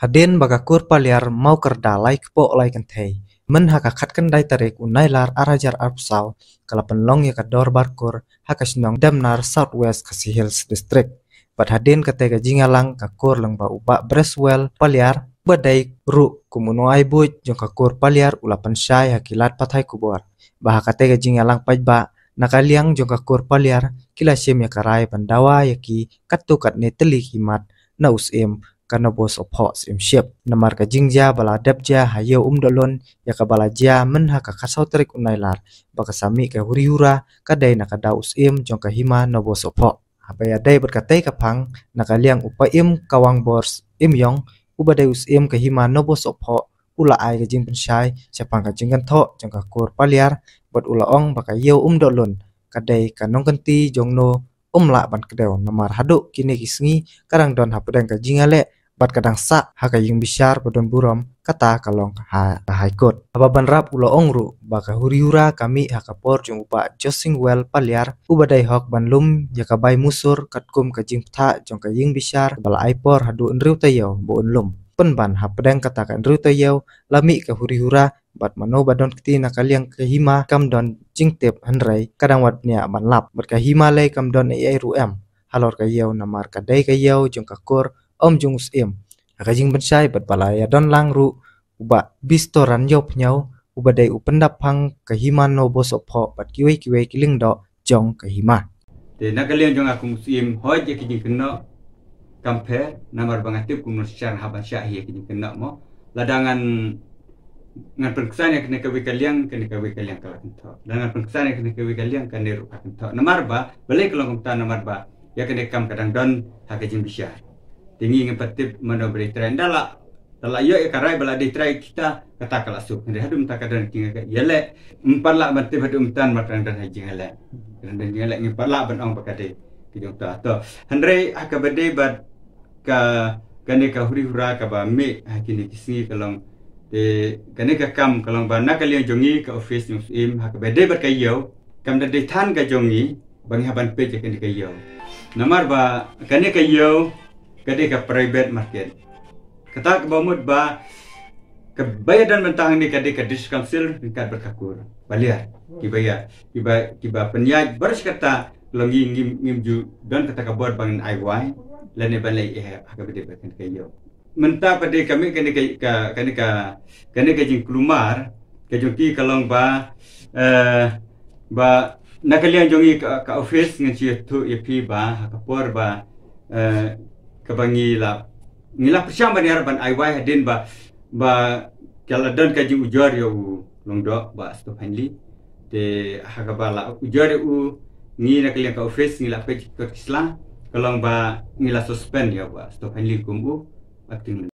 Hadin bagakur paliar mau kerdalai kepo lai kentai. Men hakakat kendai tarik unai lar arajar arpsau kala penlong ya kador barkur hakasinong damnar Southwest Khasi Hills District. Pat hadin katega jingalang kakur lang ba uba Breswell paliar badai ru kumuno ai buj jong kakur paliar ulapan syai hakilat pathai kubor. Bah katega jingalang pajba nakaliang jong kakur paliar kila sim ya karai pandawa yaki katukat ne teli himat na usim karena bos opos ship namar ka jingja bala dabja hayo dolon ya ka bala ja men ha ka kasau terik unailar baka sami ka huriura kadai na ka daus jong ka hima no bos opo apa ya dai berkatai ka pang nakaliang upa kawang bors yong ubadai us ka hima no bos opo ula ai ka jing pensyai siapang ka jingkan tho jong ka kur paliar buat ula ong baka yo dolon kadai ka nongkenti jong no la ban kedeu namar haduk kini kisngi karang don hapudang ka jingale bat kadang sa haka yung bisyar padon burom kata kalong ha haikot ababan rap ulo ongru baka huriura kami hakapor jung upa josing well paliar ubadai hok banlum yakabai musur katkum ka jing ptha jong ka yung bisyar bala aipor hadu enriu tayo bo unlum penban hapedang kata ka enriu tayo lami ka huriura bat mano badon kti nakaliang kahima kam don jingtep hanrai kadang watnya manlap bat kahima lay kam don ai ruem halor kayo namar kadai kayo jong kakur jung usim akajing bensai bat balaya don langru uba bistoran yop nyau uba dai upendap hang kahima no bosopho bat kiwe kiling do jong kahima te nakaliang jong aku usim hoj yakijing kena kampe namar bangatip kumun syar haban syahi yakijing kena mo ladangan ngan pengkesan yang kena kaliang kalau kentau dengan pengkesan yang kena kaliang kan deru kentau namar ba balik kalau kentau namar ba ya kena kam kadang don hakajing bisyar tinggi ngepatip mana beri tren dala yo karai bala di try kita kata kala sup ndi hadum ta kadang tinga yele empatlah batip hadum tan matang dan hajing hele dan yele ngepatlah ban ong bakade kijong ta to andre akabade bat ka kane ka huri hura ka ba me hakini kisni kalong de kane ka kam kalong ba nakaliang jongi ka office musim hakabade bat kayo kam da de than ka jongi bang haban pe kane kayo namar ba kane kayo kade ka private market kata kebamut ba kebayadan mentang ni kade ka disk council tingkat berkakur baliar kiba penyaj baris kata longi ngimju dan kata kabor bangun IY lane balai hakabede bakan kayo menta pade kami kane ka jing kelumar ka jongki kalong ba nakaliang jongi ka office ngaci tu yapi ba hakapor ba kabangila ngila persyam bani harapan IY hadin ba kala don kaji ujar yo longdo ba stop handli te hakabala ujar u ngi nakaliang ka office ngila page ko kisla kalong ba ngila suspend ya ba stop handli kumu acting